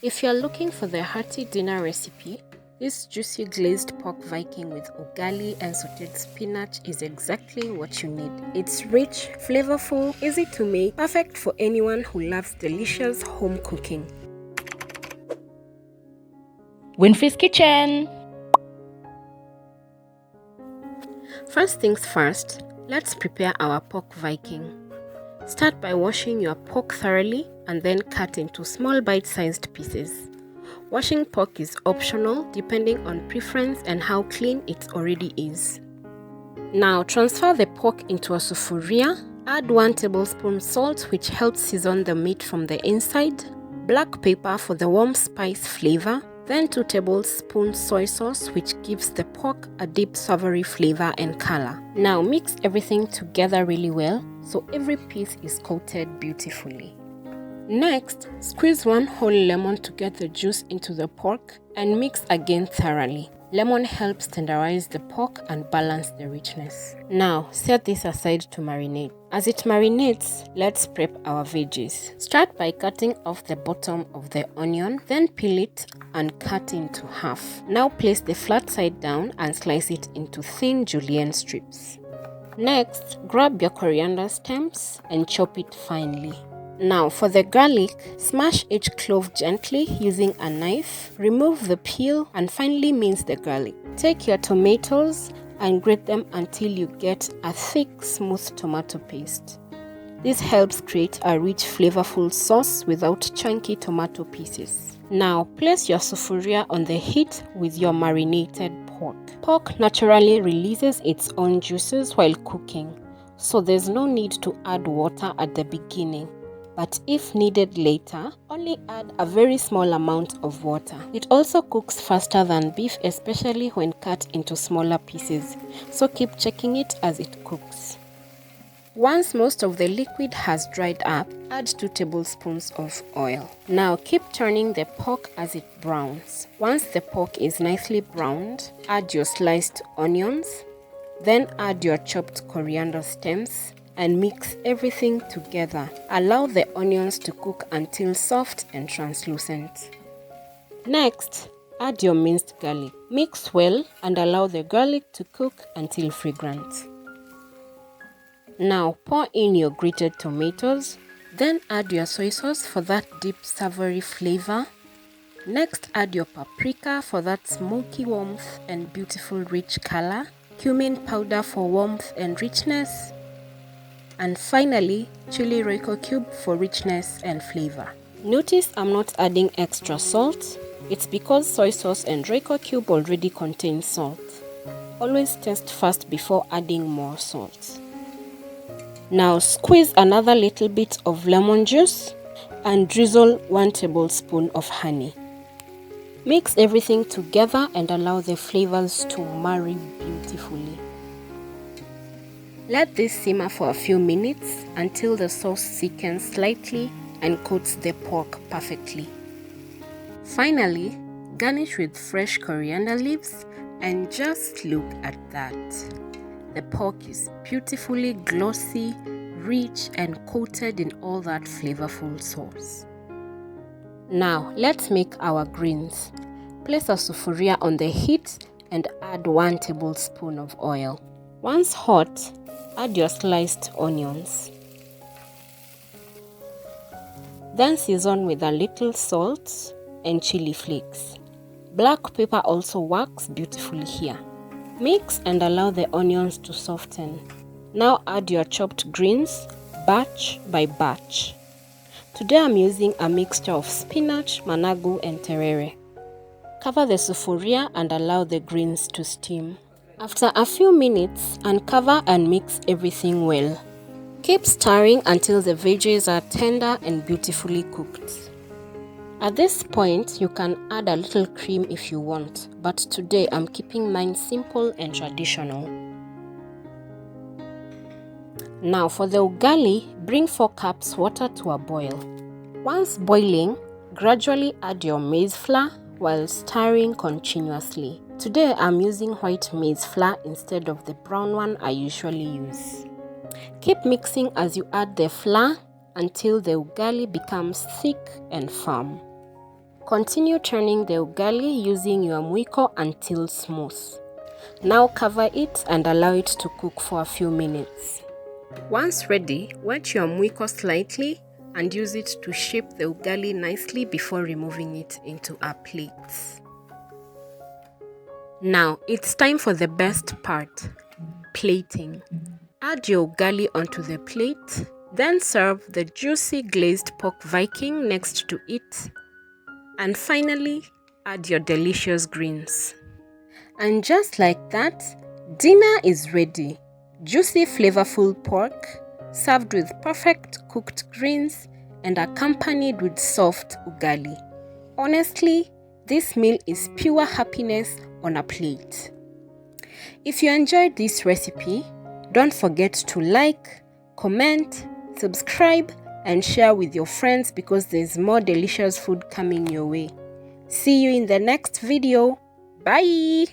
If you're looking for the hearty dinner recipe, this juicy glazed pork Viking with ugali and sautéed spinach is exactly what you need. It's rich, flavorful, easy to make, perfect for anyone who loves delicious home cooking. Winnfrey's Kitchen! First things first, let's prepare our pork Viking. Start by washing your pork thoroughly and then cut into small bite-sized pieces. Washing pork is optional depending on preference and how clean it already is. Now transfer the pork into a sufuria. Add 1 tablespoon salt, which helps season the meat from the inside, black pepper for the warm spice flavor, then 2 tablespoons soy sauce, which gives the pork a deep savory flavor and color. Now mix everything together really well so every piece is coated beautifully. Next, squeeze 1 whole lemon to get the juice into the pork and mix again thoroughly. Lemon helps tenderize the pork and balance the richness. Now, set this aside to marinate. As it marinates, let's prep our veggies. Start by cutting off the bottom of the onion, then peel it and cut into half. Now place the flat side down and slice it into thin julienne strips. Next, grab your coriander stems and chop it finely. Now for the garlic, smash each clove gently using a knife, remove the peel and finally mince the garlic. Take your tomatoes and grate them until you get a thick, smooth tomato paste. This helps create a rich, flavorful sauce without chunky tomato pieces. Now place your sufuria on the heat with your marinated pork. Pork naturally releases its own juices while cooking, so there's no need to add water at the beginning. But if needed later, only add a very small amount of water. It also cooks faster than beef, especially when cut into smaller pieces, so keep checking it as it cooks. Once most of the liquid has dried up, add 2 tablespoons of oil. Now keep turning the pork as it browns. Once the pork is nicely browned, add your sliced onions, then add your chopped coriander stems, and mix everything together. Allow the onions to cook until soft and translucent. Next, add your minced garlic. Mix well and allow the garlic to cook until fragrant. Now pour in your grated tomatoes, then add your soy sauce for that deep savory flavor. Next, add your paprika for that smoky warmth and beautiful rich color, cumin powder for warmth and richness, and finally, chili royco cube for richness and flavor. Notice I'm not adding extra salt. It's because soy sauce and royco cube already contain salt. Always taste first before adding more salt. Now squeeze another little bit of lemon juice and drizzle 1 tablespoon of honey. Mix everything together and allow the flavors to marry beautifully. Let this simmer for a few minutes until the sauce thickens slightly and coats the pork perfectly. Finally, garnish with fresh coriander leaves and just look at that. The pork is beautifully glossy, rich and coated in all that flavorful sauce. Now let's make our greens. Place a sufuria on the heat and add 1 tablespoon of oil. Once hot, add your sliced onions. Then season with a little salt and chili flakes. Black pepper also works beautifully here. Mix and allow the onions to soften. Now add your chopped greens, batch by batch. Today I'm using a mixture of spinach, managu and terere. Cover the sufuria and allow the greens to steam. After a few minutes, uncover and mix everything well. Keep stirring until the veggies are tender and beautifully cooked. At this point, you can add a little cream if you want, but today I'm keeping mine simple and traditional. Now for the ugali, bring 4 cups water to a boil. Once boiling, gradually add your maize flour while stirring continuously. Today I'm using white maize flour instead of the brown one I usually use. Keep mixing as you add the flour until the ugali becomes thick and firm. Continue turning the ugali using your mwiko until smooth. Now cover it and allow it to cook for a few minutes. Once ready, wet your mwiko slightly and use it to shape the ugali nicely before removing it into a plate. Now, it's time for the best part, plating. Add your ugali onto the plate, then serve the juicy glazed pork Viking next to it, and finally, add your delicious greens. And just like that, dinner is ready. Juicy flavorful pork, served with perfect cooked greens and accompanied with soft ugali. Honestly, this meal is pure happiness on a plate. If you enjoyed this recipe, don't forget to like, comment, subscribe, and share with your friends because there's more delicious food coming your way. See you in the next video. Bye!